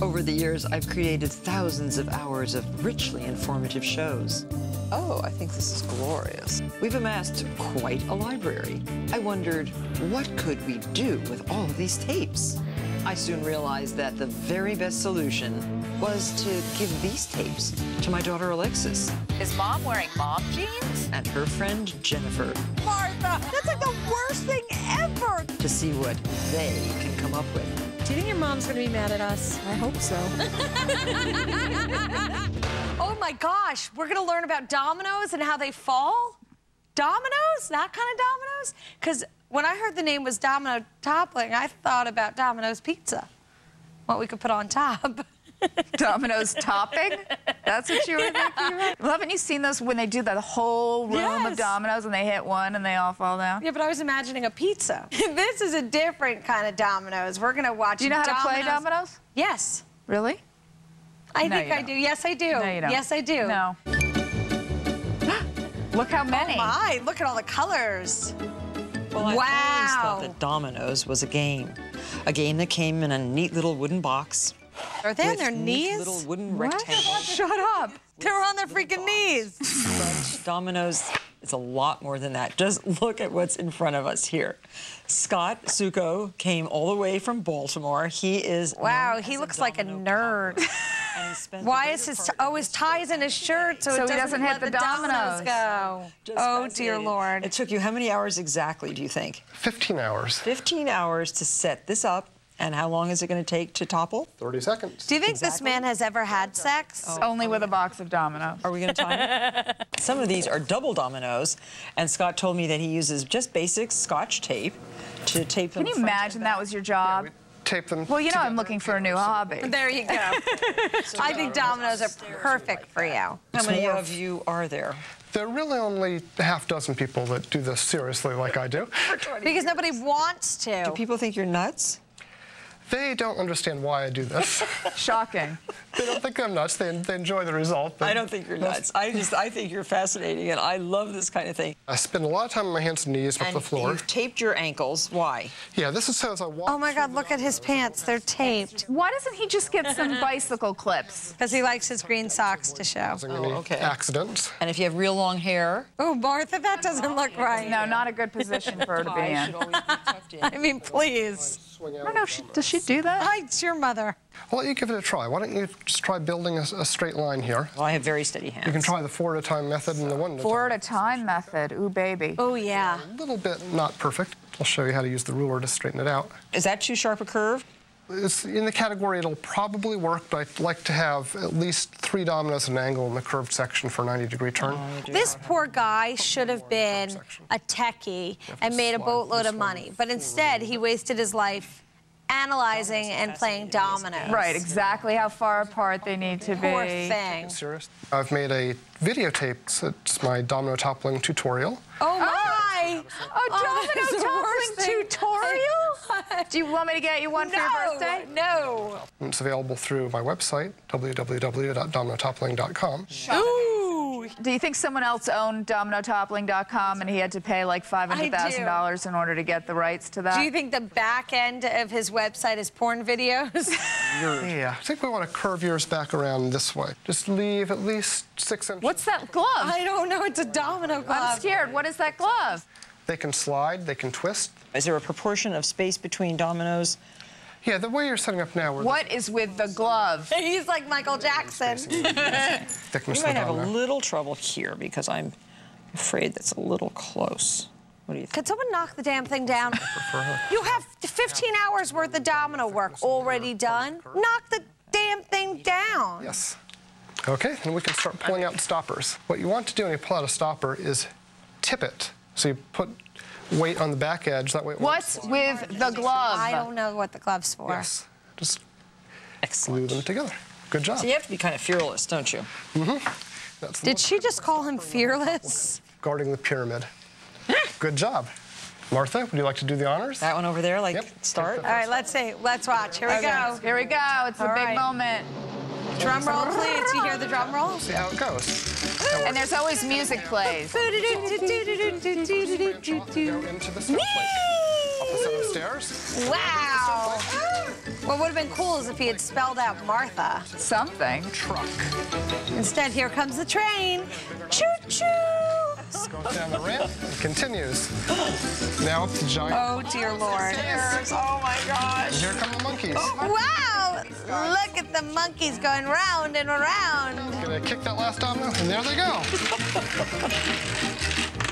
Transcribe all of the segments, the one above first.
Over the years, I've created thousands of hours of richly informative shows. Oh, I think this is glorious. We've amassed quite a library. I wondered, what could we do with all of these tapes? I soon realized that the very best solution was to give these tapes to my daughter Alexis. Is Mom wearing mom jeans? And her friend Jennifer. Martha, that's like the worst thing ever! To see what they can come up with. Do you think your mom's gonna be mad at us? I hope so. Oh my gosh, we're gonna learn about dominoes and how they fall? Dominoes? That kind of dominoes? Because when I heard the name was Domino Toppling, I thought about Domino's pizza. What we could put on top. Domino's topping? That's what you were thinking about? Well, haven't you seen those when they do the whole room of dominoes and they hit one and they all fall down? Yeah, but I was imagining a pizza. This is a different kind of dominoes. We're gonna watch. Do you know how to play dominoes? Yes. Really? I think I do. Yes, I do. No, you don't. Yes, I do. No. Look how many. Oh my, look at all the colors. Well, I always thought that Dominoes was a game that came in a neat little wooden box. Are they on their neat knees? Little wooden rectangles. Shut up. They're on their freaking knees. But Dominoes, it's a lot more than that. Just look at what's in front of us here. Scott Succo came all the way from Baltimore. He is wow. He looks like a nerd. Why is his tie's in his shirt so it doesn't hit the dominoes go? Oh dear Lord. It took you how many hours exactly, do you think? 15 hours. 15 hours to set this up. And how long is it going to take to topple? 30 seconds. Do you think this man has ever had sex? Only with a box of dominoes. Are we going to time it? Some of these are double dominoes, and Scott told me that he uses just basic Scotch tape to tape them. Can you imagine that was your job? Yeah, tape them well, you know, together. I'm looking for a new hobby. There you go. I think dominoes are perfect for you. How many of you are there? There are really only a half dozen people that do this seriously like I do. Because nobody wants to. Do people think you're nuts? They don't understand why I do this. Shocking. They don't think I'm nuts. They enjoy the result. I don't think you're nuts. I think you're fascinating, and I love this kind of thing. I spend a lot of time on my hands and knees with the floor. You've taped your ankles. Why? Yeah, this is so as I walk. Oh my God, look at his pants. They're taped. Why doesn't he just get some bicycle clips? Because he likes his green socks to show. Okay. Accidents. And if you have real long hair? Oh, Martha, that doesn't look right. No, not a good position for her to be in. I mean, please. I don't know, does she do that? Hi, it's your mother. I'll let you give it a try. Why don't you just try building a straight line here? Well, I have very steady hands. You can try the 4 at a time method and the 1 at a time. 4 at a time method. Ooh, baby. Oh, yeah. A little bit not perfect. I'll show you how to use the ruler to straighten it out. Is that too sharp a curve? It's in the category it'll probably work, but I'd like to have at least 3 dominoes at an angle in the curved section for a 90-degree turn. This poor guy should have been a techie and made a boatload of money, but instead he wasted his life analyzing and playing dominoes. Right, exactly how far apart they need to be. Poor thing. Serious? I've made a videotape. It's my domino toppling tutorial. Oh my! A domino toppling tutorial? Do you want me to get you one for your birthday? No. It's available through my website, www.dominotoppling.com. Ooh. Do you think someone else owned dominotoppling.com and he had to pay like $500,000 in order to get the rights to that? Do you think the back end of his website is porn videos? Yeah, I think we want to curve yours back around this way. Just leave at least 6 inches. What's that glove? I don't know. It's a domino glove. I'm scared. What is that glove? They can slide, they can twist. Is there a proportion of space between dominoes? Yeah, the way you're setting up now. What is with the glove? He's like Michael Jackson. Thickness You might have a domino. little trouble here because I'm afraid that's a little close. What do you think? Could someone knock the damn thing down? You have 15 hours worth of domino work already done. Knock the damn thing down. Yes. Okay, and we can start pulling out stoppers. What you want to do when you pull out a stopper is tip it. So you put weight on the back edge, that way it What's with the glove? I don't know what the glove's for. Yes. Just Excellent. glue them together. Good job. So you have to be kind of fearless, don't you? That's the Did she just call him fearless? guarding the pyramid. Good job. Martha, would you like to do the honors? That one over there, like, Yep. start? All right, let's see. Let's watch. Here we go. Here we go. It's a All big right. moment. Drum roll, please. You hear the drum roll? See how it goes. And there's always music plays. Go into the snow plate. Up a set of stairs. Wow. What would have been cool is if he had spelled out Martha. Something. Truck. Instead, here comes the train. Choo-choo! Goes down the ramp and continues. Now up the giant. Oh, dear Lord. Stairs. Oh my gosh. And here come the monkeys. Wow! Look at the monkeys going round and around. Gonna kick that last domino, and there they go.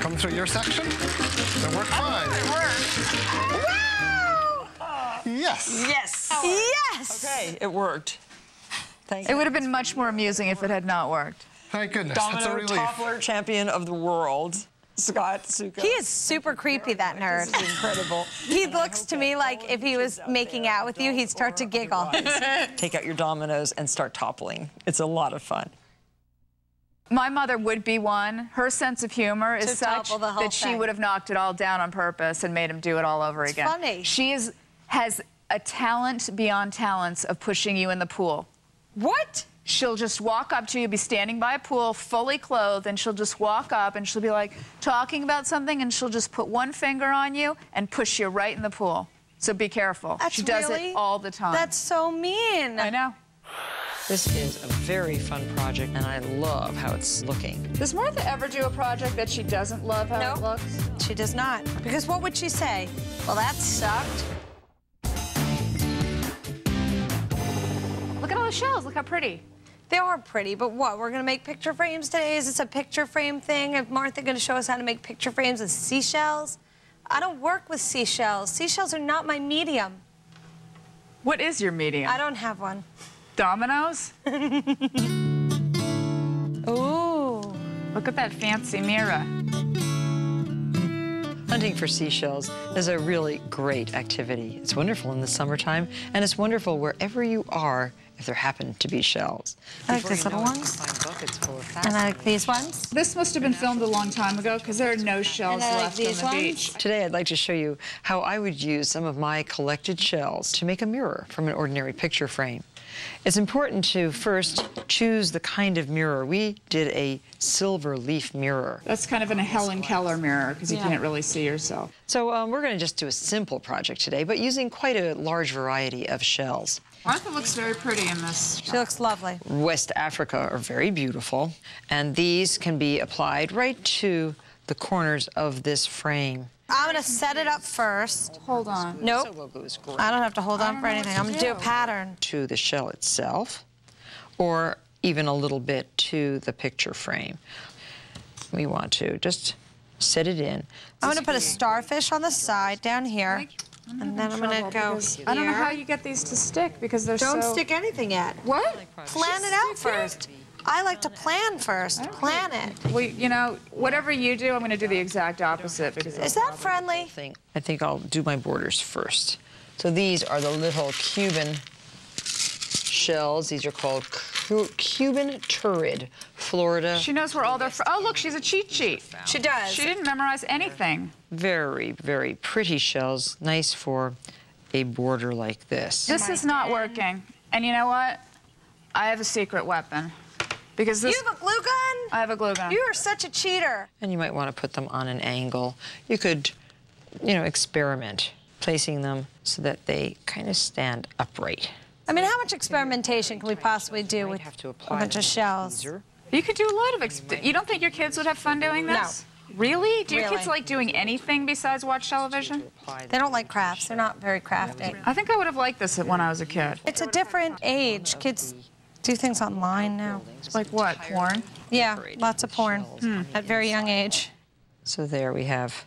Come through your section. It worked fine. It worked. Wow! Yes. Yes. Yes! Okay, it worked. Thank It you. would have been much more amusing if it had not worked. Thank goodness. That's a Domino relief. toppler champion of the world, Scott Suka. He is super creepy, that nerd. This is incredible. He looks to me like if he was making out with you, he'd start to giggle. Take out your dominoes and start toppling. It's a lot of fun. My mother would be one. Her sense of humor is To such topple the whole that she thing. would have knocked it all down on purpose and made him do it all over again. funny. She has a talent beyond talents of pushing you in the pool. What? She'll just walk up to you, be standing by a pool, fully clothed, and she'll just walk up and she'll be like talking about something, and she'll just put one finger on you and push you right in the pool. So be careful. That's she does really- it all the time. That's so mean. I know. This is a very fun project, and I love how it's looking. Does Martha ever do a project that she doesn't love how it looks? She does not. Because what would she say? Well, that sucked. Look at all the shells. Look how pretty. They are pretty, but what? We're going to make picture frames today? Is this a picture frame thing? Is Martha going to show us how to make picture frames with seashells? I don't work with seashells. Seashells are not my medium. What is your medium? I don't have one. Dominoes? Ooh. Look at that fancy mirror. Hunting for seashells is a really great activity. It's wonderful in the summertime, and it's wonderful wherever you are if there happen to be shells. I like Before these you little know it, ones. you find buckets full of And I like these ones. This must have been filmed a long time ago because there are no shells And I like left on these the ones. beach. Today, I'd like to show you how I would use some of my collected shells to make a mirror from an ordinary picture frame. It's important to first choose the kind of mirror. We did a silver leaf mirror. That's kind of in a Helen Keller mirror because you can't really see yourself. So we're going to just do a simple project today, but using quite a large variety of shells. Martha looks very pretty in this. She looks lovely. West Africa are very beautiful, and these can be applied right to the corners of this frame. I'm going to set it up first. Hold on. Nope. Silver glue is great. I don't have to hold on for anything. I'm going to do a do. pattern. To the shell itself, or even a little bit to the picture frame. We want to just set it in. I'm going to put a starfish on the side down here. And then I'm going to go I don't know here. how you get these to stick because they're Don't so... stick anything yet. What? Plan it out first. I like to plan first. Plan it. Well, you know, whatever you do, I'm going to do the exact opposite because... Is that friendly? I think I'll do my borders first. So these are the little Cuban shells. These are called Cuban turrid, Florida. She knows where all their... Oh, look, she's a cheat sheet. She does. She didn't memorize anything. Very, very pretty shells. Nice for a border like this. This is not working. And you know what? I have a secret weapon. Because this... You have a glue gun? I have a glue gun. You are such a cheater. And you might want to put them on an angle. You could, you know, experiment placing them so that they kind of stand upright. I mean, how much experimentation can we possibly do with Have to a apply bunch of shells? You could do a lot of... You don't think your kids would have fun doing this? Really? Do your Really. kids like doing anything besides watch television? They don't like crafts. They're not very crafty. I think I would have liked this when I was a kid. It's a different age. Kids do things online now. Like what? Porn? Yeah, lots of porn at very young age. So there we have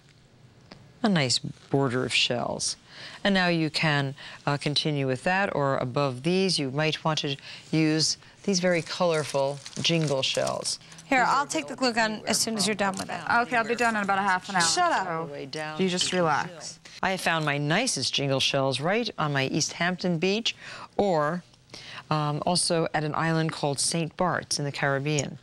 a nice border of shells. And now you can continue with that, or above these, you might want to use these very colorful jingle shells. Here, I'll take the glue gun as soon as you're done with it. Okay, I'll be done in about a half an hour. Shut up. So you just relax. I have found my nicest jingle shells right on my East Hampton beach, or also at an island called St. Bart's in the Caribbean.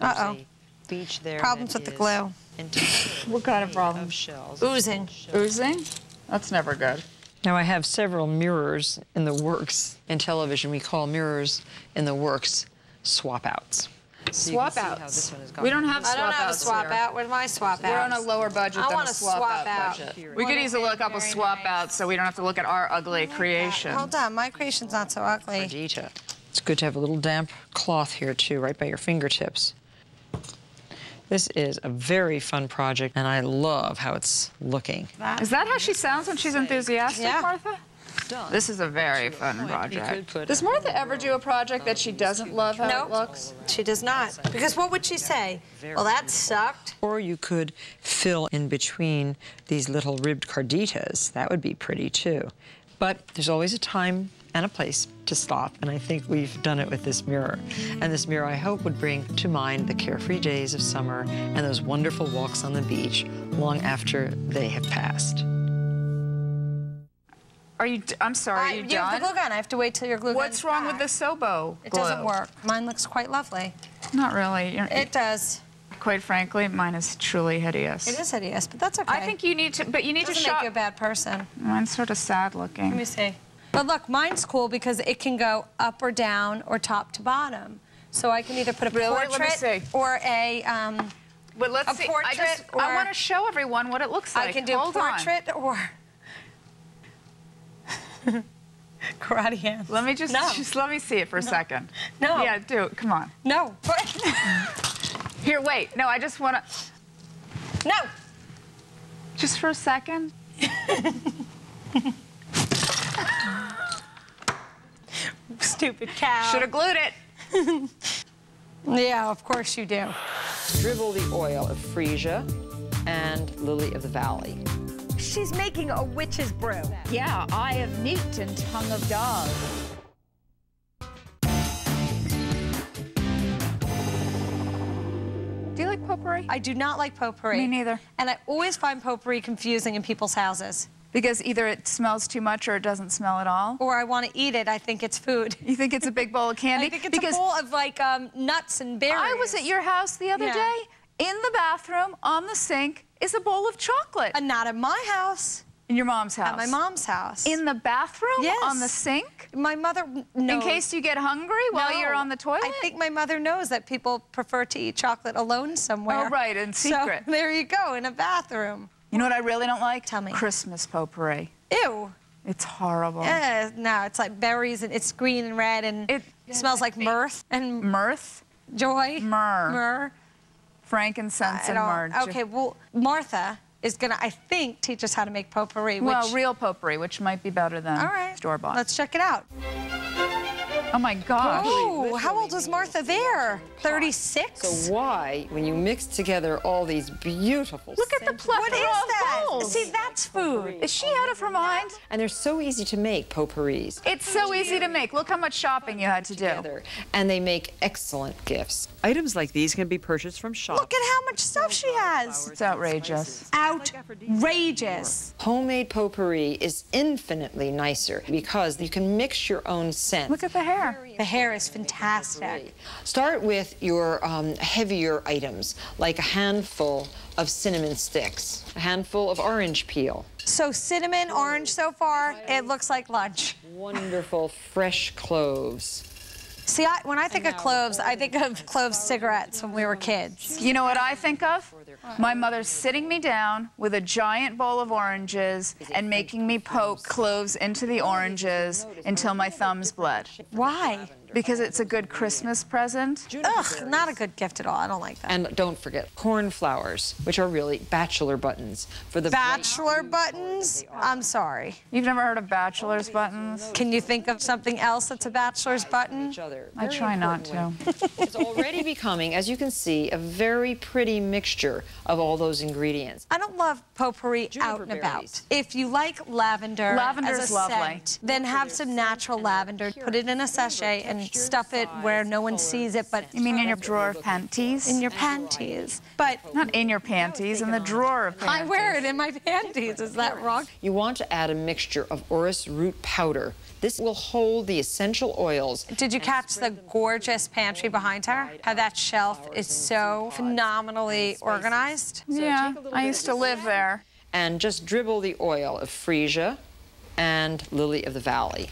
There's Uh-oh. a beach there Problems that with the is glue. entirely What kind of problem? of shells. Oozing. Oozing? That's never good. Now I have several mirrors in the works. In television, we call mirrors in the works swap outs. Swap outs. We don't have swap outs. I don't have a swap here. out. Where's my swap out? We're on a lower budget than want a a swap swap out budget. We could use a couple swap outs so we don't have to look at our ugly creation. Hold on, my creation's not so ugly. Perdita. It's good to have a little damp cloth here too, right by your fingertips. This is a very fun project, and I love how it's looking. Is that how she sounds when she's enthusiastic, Yeah. Martha? This is a very fun project. Does Martha ever do a project that she doesn't love how Nope. it looks? She does not. Because what would she say? Well, that sucked. Or you could fill in between these little ribbed carditas. That would be pretty too. But there's always a time and a place to stop, and I think we've done it with this mirror. And this mirror, I hope, would bring to mind the carefree days of summer and those wonderful walks on the beach long after they have passed. Are you, I'm sorry, are you You have done? the glue gun. I have to wait till your glue gun's What's wrong with the Sobo It glue? doesn't work. Mine looks quite lovely. Not really. It does. Quite frankly, mine is truly hideous. It is hideous, but that's okay. I think you need to, but you need to Doesn't shop. make you a bad person. Mine's sort of sad looking. Let me see. But look, mine's cool because it can go up or down or top to bottom. So I can either put a Really? Let me portrait see. or a But let's a see. portrait I or- want to show everyone what it looks like. I can do Hold on. portrait or karate hands. Let me just let me see it for a second. No. Yeah, do it. Come on. No. Here, wait. No, I just want to. No. Just for a second. Stupid cow. Should have glued it. Yeah, of course you do. Dribble the oil of freesia and lily of the valley. She's making a witch's brew. Yeah, eye of neat and tongue of dog. Do you like potpourri? I do not like potpourri. Me neither. And I always find potpourri confusing in people's houses. Because either it smells too much or it doesn't smell at all. Or I want to eat it. I think it's food. You think it's a big bowl of candy? I think it's a bowl of like nuts and berries. I was at your house the other day. In the bathroom, on the sink, is a bowl of chocolate. Not at my house. In your mom's house? At my mom's house. In the bathroom? Yes. On the sink? My mother knows. In case you get hungry while you're on the toilet? I think my mother knows that people prefer to eat chocolate alone somewhere. Oh, right, in secret. So there you go, in a bathroom. You know what I really don't like? Tell me. Christmas potpourri. Ew. It's horrible. No, it's like berries and it's green and red and it smells like mirth and Mirth? joy. Myrrh. Frankincense and myrrh. Okay, well, Martha is gonna, I think, teach us how to make potpourri. Well, which, real potpourri, which might be better than all right, store-bought. Let's check it out. Oh my gosh. Oh, how old is Martha there? 36? So why, when you mix together all these beautiful Look at the plethora What is of that? bowls. See, that's food. Is she out of her mind? And they're so easy to make, potpourris. It's so easy to make. Look how much shopping you had to do. Together. And they make excellent gifts. Items like these can be purchased from shops. Look at how much stuff she has. It's outrageous. Outrageous. Homemade potpourri is infinitely nicer because you can mix your own scent. Look at the hair. The hair is fantastic. Start with your heavier items, like a handful of cinnamon sticks, a handful of orange peel. So cinnamon, orange so far, it looks like lunch. Wonderful fresh cloves. See, when I think of cloves, I think of clove cigarettes when we were kids. You know what I think of? My mother sitting me down with a giant bowl of oranges and making me poke cloves into the oranges until my thumbs bled. Why? Because it's a good Christmas present. Ugh, not a good gift at all. I don't like that. And don't forget cornflowers, which are really bachelor buttons for the Bachelor buttons? I'm sorry. You've never heard of bachelor's buttons? Can you think of something else that's a bachelor's button? I try not to. It's already becoming, as you can see, a very pretty mixture of all those ingredients. I don't love potpourri out and about. berries. If you like lavender Lavender's as a lovely. scent, then have some natural lavender, put it in a sachet and stuff it where no one sees it, but You mean in your drawer of panties? in your panties. But Not in your panties, in the drawer of panties. I wear it in my panties. Is that wrong? You want to add a mixture of orris root powder. This will hold the essential oils. Did you catch the gorgeous pantry behind her? How that shelf is so phenomenally organized? Yeah, I used to live there. And just dribble the oil of freesia and lily of the valley.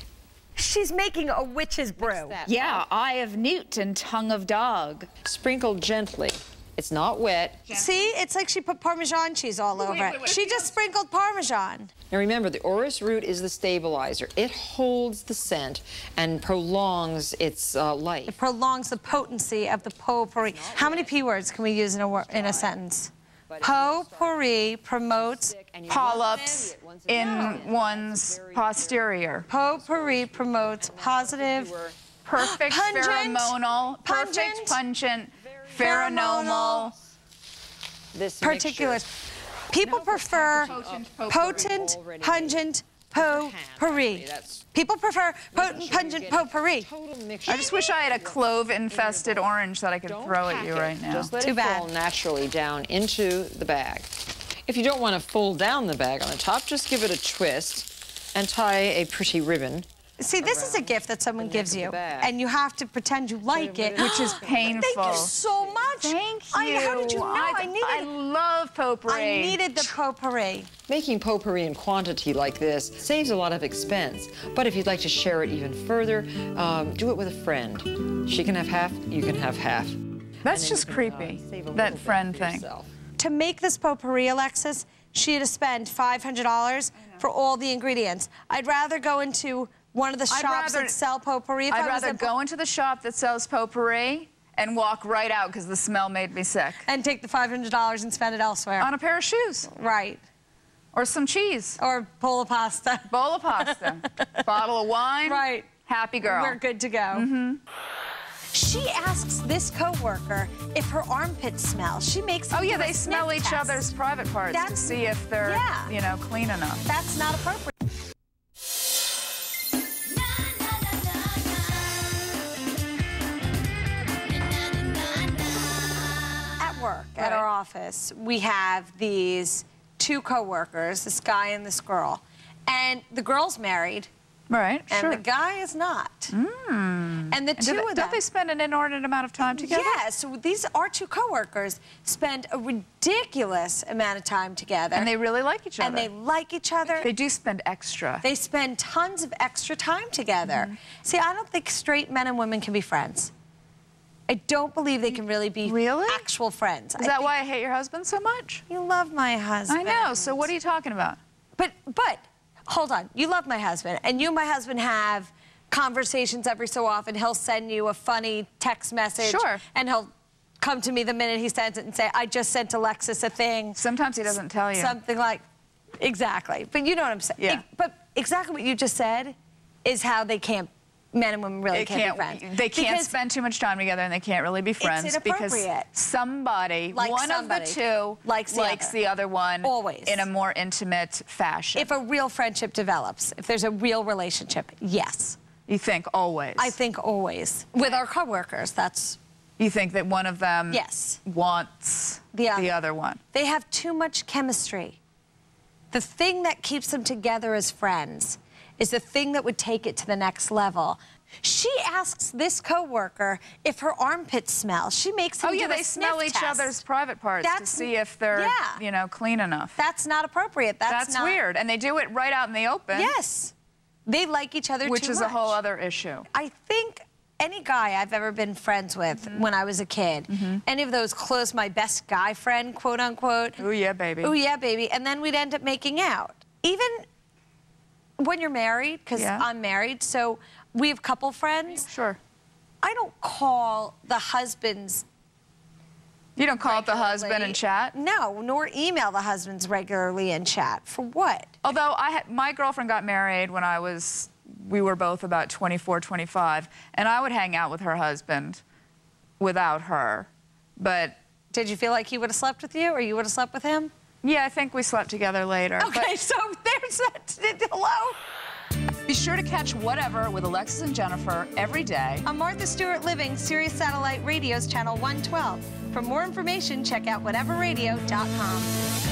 She's making a witch's brew. Yeah, eye of newt and tongue of dog. Sprinkle gently. It's not wet. See, it's like she put Parmesan cheese all over it. She just sprinkled Parmesan. Now remember, the orris root is the stabilizer. It holds the scent and prolongs its life. It prolongs the potency of the potpourri. How many P words can we use in a sentence? Potpourri promotes Polyps in one's posterior. Potpourri promotes positive, Perfect pungent, pheromonal, perfect pungent, pheromonal. This particulate. People prefer potent, pungent potpourri. People prefer potent, pungent potpourri. I just wish I had a clove-infested orange that I could throw at you right now. Just let Too it bad. fall naturally down into the bag. If you don't want to fold down the bag on the top, just give it a twist and tie a pretty ribbon. See, this is a gift that someone gives you, and you have to pretend you like it, which is painful. Thank you so much. Thank you. How did you know? I love potpourri. I needed the potpourri. Making potpourri in quantity like this saves a lot of expense. But if you'd like to share it even further, do it with a friend. She can have half, you can have half. That's just creepy, that friend thing. To make this potpourri, Alexis, she had to spend $500 for all the ingredients. I'd rather go into one of the shops that sell potpourri. I'd rather go into the shop that sells potpourri and walk right out because the smell made me sick. And take the $500 and spend it elsewhere. On a pair of shoes. Right. Or some cheese. Or bowl of pasta. Bowl of pasta. Bottle of wine. Right. Happy girl. We're good to go. Mm-hmm. She asks this coworker if her armpits smell. She makes them Oh, yeah, do a they smell sniff each test. other's private parts to see if they're, you know, clean enough. That's not appropriate. At our office, we have these two coworkers, this guy and this girl. And the girl's married. Right, and the guy is not. And the two of them... Don't they spend an inordinate amount of time together? Yeah, so these, our two coworkers spend a ridiculous amount of time together. And they really like each other. And they like each other. They do spend extra. They spend tons of extra time together. See, I don't think straight men and women can be friends. I don't believe they can really be actual friends. Is that why I hate your husband so much? You love my husband. I know, so what are you talking about? But, hold on. You love my husband, and you and my husband have conversations every so often. He'll send you a funny text message. Sure. And he'll come to me the minute he sends it and say, I just sent Alexis a thing. Sometimes he doesn't tell you. Something like, exactly. But you know what I'm saying. Yeah. But exactly what you just said is how they can't, men and women really can't be friends. They can't spend too much time together, and they can't really be friends. It's inappropriate. Because somebody, one of the two, likes the other one. Always. In a more intimate fashion. If a real friendship develops, if there's a real relationship, yes. You think always? I think always. With our coworkers, that's... You think that one of them wants the other one? They have too much chemistry. The thing that keeps them together as friends is the thing that would take it to the next level. She asks this coworker if her armpits smell. She makes them do a sniff they smell each test. other's private parts to see if they're, you know, clean enough. That's not appropriate. That's weird. And they do it right out in the open. Yes. They like each other too much. Which is a whole other issue. I think any guy I've ever been friends with when I was a kid, any of those close, my best guy friend, quote unquote. Ooh, yeah, baby. Ooh, yeah, baby. And then we'd end up making out. Even when you're married, because I'm married, so we have couple friends. Sure. I don't call the husbands. You don't call up the husband and chat? No, nor email the husbands regularly and chat. For what? Although my girlfriend got married when we were both about 24, 25, and I would hang out with her husband without her, but... Did you feel like he would have slept with you, or you would have slept with him? Yeah, I think we slept together later. Okay, so there's that. Hello? Be sure to catch Whatever with Alexis and Jennifer every day on Martha Stewart Living, Sirius Satellite Radio's Channel 112. For more information, check out whateverradio.com.